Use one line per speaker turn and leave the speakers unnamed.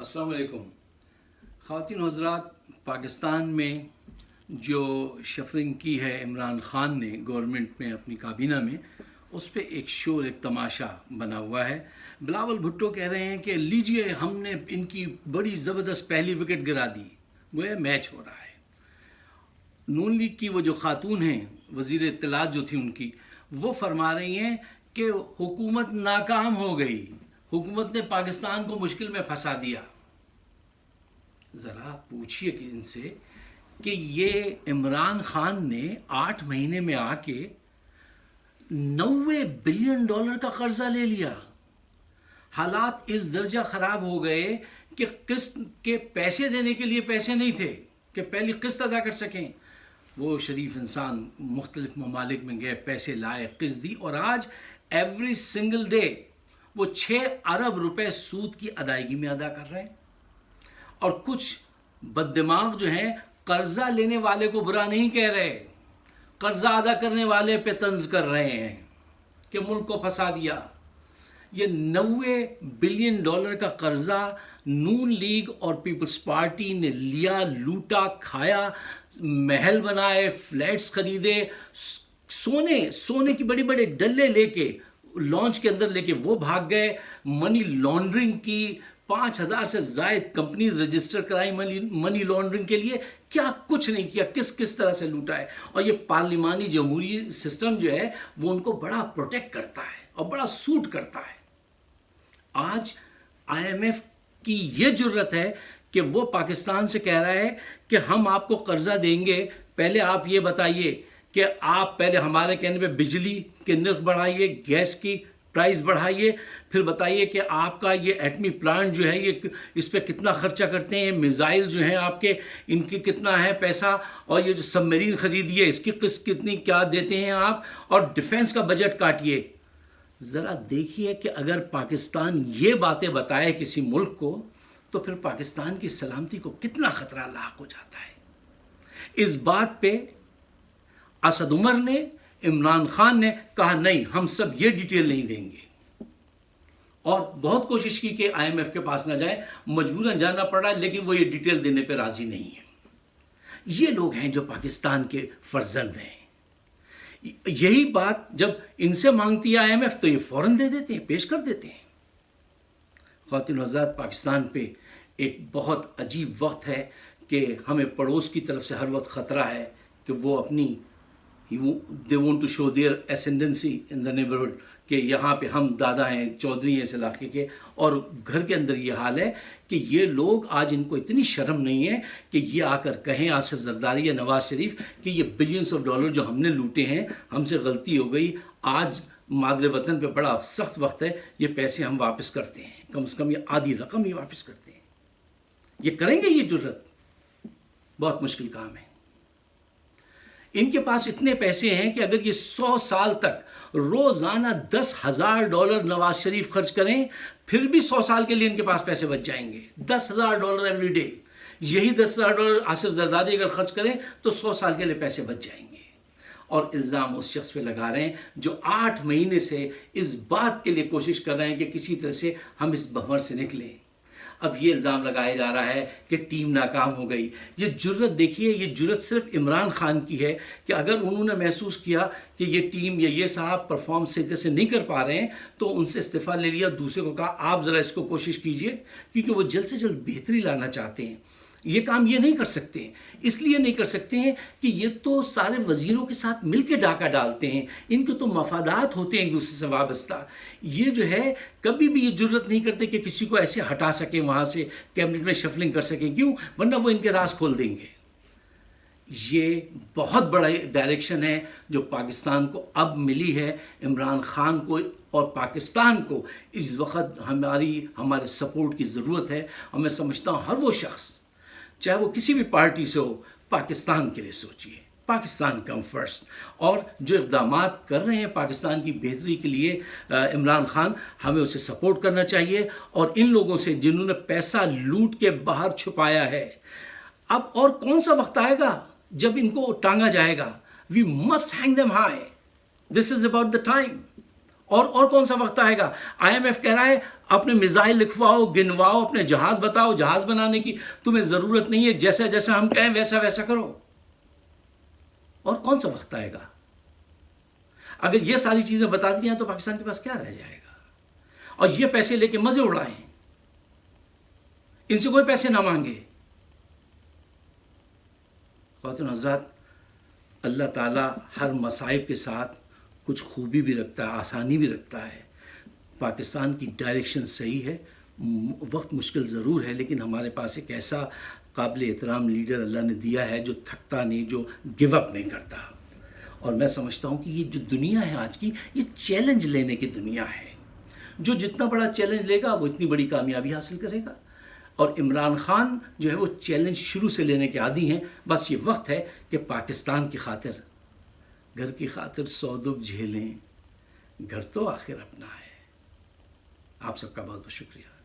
अस्सलाम वालेकुम। ख़वातीन व हज़रात, पाकिस्तान में जो शफरिंग की है इमरान ख़ान ने गवर्नमेंट में अपनी काबीना में, उस पर एक शोर एक तमाशा बना हुआ है। बिलावल भुट्टो कह रहे हैं कि लीजिए हमने इनकी बड़ी ज़बरदस्त पहली विकेट गिरा दी, गोया मैच हो रहा है। नून लीग की वो जो खातून हैं, वज़ीर इत्तलात जो थी उनकी, वो फरमा रही हैं कि हुकूमत नाकाम हो गई, हुकूमत ने पाकिस्तान को मुश्किल में फंसा दिया। ज़रा पूछिए कि इनसे कि ये इमरान खान ने 8 महीने में आके $90 बिलियन का कर्जा ले लिया। हालात इस दर्जा ख़राब हो गए कि किस्त के पैसे देने के लिए पैसे नहीं थे कि पहली किस्त अदा कर सकें। वो शरीफ इंसान मुख्तलिफ ममालिक में गए, पैसे लाए, किस्त दी, और आज एवरी सिंगल डे वो 6 अरब रुपए सूद की अदायगी में अदा कर रहे हैं। और कुछ बददिमाग जो हैं कर्जा लेने वाले को बुरा नहीं कह रहे, कर्जा अदा करने वाले पे तंज कर रहे हैं कि मुल्क को फंसा दिया। ये $90 बिलियन का कर्जा नून लीग और पीपल्स पार्टी ने लिया, लूटा, खाया, महल बनाए, फ्लैट्स खरीदे, सोने की बड़ी बड़े डल्ले लेके लॉन्च के अंदर लेके वो भाग गए। मनी लॉन्ड्रिंग की 5000 से ज़ायद कंपनीज रजिस्टर कराई मनी लॉन्ड्रिंग के लिए। क्या कुछ नहीं किया, किस तरह से लूटा है। और ये पार्लिमानी जमहूरी सिस्टम जो है वो उनको बड़ा प्रोटेक्ट करता है और बड़ा सूट करता है। आज IMF की ये जुर्रत है कि वो पाकिस्तान से कह रहा है कि हम आपको कर्जा देंगे, पहले आप ये बताइए कि आप पहले हमारे कहने पे बिजली के निर्ख बढ़ाइए, गैस की प्राइस बढ़ाइए, फिर बताइए कि आपका ये एटमी प्लांट जो है ये इस पे कितना खर्चा करते हैं, मिसाइल जो हैं आपके इनकी कितना है पैसा, और ये जो सबमरीन खरीदिए इसकी किस्त कितनी क्या देते हैं आप, और डिफेंस का बजट काटिए। ज़रा देखिए कि अगर पाकिस्तान ये बातें बताए किसी मुल्क को, तो फिर पाकिस्तान की सलामती को कितना ख़तरा लाक हो जाता है। इस बात पे असद उमर ने, इमरान खान ने कहा नहीं, हम सब ये डिटेल नहीं देंगे, और बहुत कोशिश की कि IMF के पास ना जाए, मजबूरन जाना पड़ा, लेकिन वो ये डिटेल देने पे राजी नहीं है। ये लोग हैं जो पाकिस्तान के फर्जंद हैं। यही बात जब इनसे मांगती है IMF तो ये फौरन दे देते हैं, पेश कर देते हैं। ख़वातीन व हज़रात, पाकिस्तान पे एक बहुत अजीब वक्त है कि हमें पड़ोस की तरफ से हर वक्त ख़तरा है कि वो अपनी they want to show their ascendancy in the neighbourhood, कि यहाँ पे हम दादा हैं, चौधरी हैं इस इलाके के, और घर के अंदर ये हाल है कि ये लोग आज इनको इतनी शर्म नहीं है कि ये आकर कहें आसिफ जरदारी या नवाज शरीफ कि ये बिलियंस ऑफ डॉलर जो हमने लूटे हैं, हमसे गलती हो गई, आज मादरे वतन पे बड़ा सख्त वक्त है, ये पैसे हम वापस करते हैं, कम से कम ये आधी रकम ही वापस करते हैं। ये करेंगे? ये जुर्रत बहुत मुश्किल काम है। इनके पास इतने पैसे हैं कि अगर ये 100 साल तक रोज़ाना $10,000 नवाज शरीफ खर्च करें, फिर भी 100 साल के लिए इनके पास पैसे बच जाएंगे। $10,000 एवरी डे। यही $10,000 आसिफ जरदारी अगर खर्च करें तो 100 साल के लिए पैसे बच जाएंगे। और इल्ज़ाम उस शख्स पे लगा रहे हैं जो 8 महीने से इस बात के लिए कोशिश कर रहे हैं कि किसी तरह से हम इस भंवर से निकलें। अब ये इल्ज़ाम लगाया जा रहा है कि टीम नाकाम हो गई। ये जुर्रत देखिए, ये जुर्रत सिर्फ इमरान खान की है कि अगर उन्होंने महसूस किया कि ये टीम या ये साहब परफॉर्म सही तरह से नहीं कर पा रहे हैं तो उनसे इस्तीफ़ा ले लिया, दूसरे को कहा आप ज़रा इसको कोशिश कीजिए, क्योंकि वो जल्द से जल्द बेहतरी लाना चाहते हैं। ये काम ये नहीं कर सकते हैं, इसलिए नहीं कर सकते हैं कि ये तो सारे वज़ीरों के साथ मिलकर डाका डालते हैं, इनके तो मफादात होते हैं एक दूसरे से वाबस्ता। ये जो है कभी भी ये जुर्रत नहीं करते कि किसी को ऐसे हटा सकें, वहाँ से कैबिनेट में शफलिंग कर सकें, क्यों? वरना वो इनके राज खोल देंगे। ये बहुत बड़ा डायरेक्शन है जो पाकिस्तान को अब मिली है। इमरान खान को और पाकिस्तान को इस वक्त हमारे सपोर्ट की ज़रूरत है, और मैं समझता हूँ हर वो शख्स, चाहे वो किसी भी पार्टी से हो, पाकिस्तान के लिए सोचिए, पाकिस्तान कम फर्स्ट। और जो इक़दामात कर रहे हैं पाकिस्तान की बेहतरी के लिए इमरान खान, हमें उसे सपोर्ट करना चाहिए। और इन लोगों से जिन्होंने पैसा लूट के बाहर छुपाया है, अब और कौन सा वक्त आएगा जब इनको टांगा जाएगा? We must hang them high, this is about the time. اور کون سا وقت آئے گا؟ IMF کہہ رہا ہے اپنے میزائل لکھواؤ، گنواؤ، اپنے جہاز بتاؤ، جہاز بنانے کی تمہیں ضرورت نہیں ہے، جیسا جیسا ہم کہیں ویسا ویسا کرو۔ اور کون سا وقت آئے گا؟ اگر یہ ساری چیزیں بتا دی جائیں تو پاکستان کے پاس کیا رہ جائے گا؟ اور یہ پیسے لے کے مزے اڑائیں، ان سے کوئی پیسے نہ مانگے۔ خواتین حضرات، اللہ تعالیٰ ہر مصائب کے ساتھ کچھ خوبی بھی رکھتا ہے، آسانی بھی رکھتا ہے۔ پاکستان کی ڈائریکشن صحیح ہے، وقت مشکل ضرور ہے، لیکن ہمارے پاس ایک ایسا قابل احترام لیڈر اللہ نے دیا ہے جو تھکتا نہیں، جو گیو اپ نہیں کرتا۔ اور میں سمجھتا ہوں کہ یہ جو دنیا ہے آج کی، یہ چیلنج لینے کی دنیا ہے۔ جو جتنا بڑا چیلنج لے گا وہ اتنی بڑی کامیابی حاصل کرے گا۔ اور عمران خان جو ہے وہ چیلنج شروع سے لینے کے عادی ہیں۔ بس یہ وقت ہے کہ پاکستان کی خاطر، گھر کی خاطر 100 دکھ جھیلیں، گھر تو آخر اپنا ہے۔ آپ سب کا بہت بہت شکریہ۔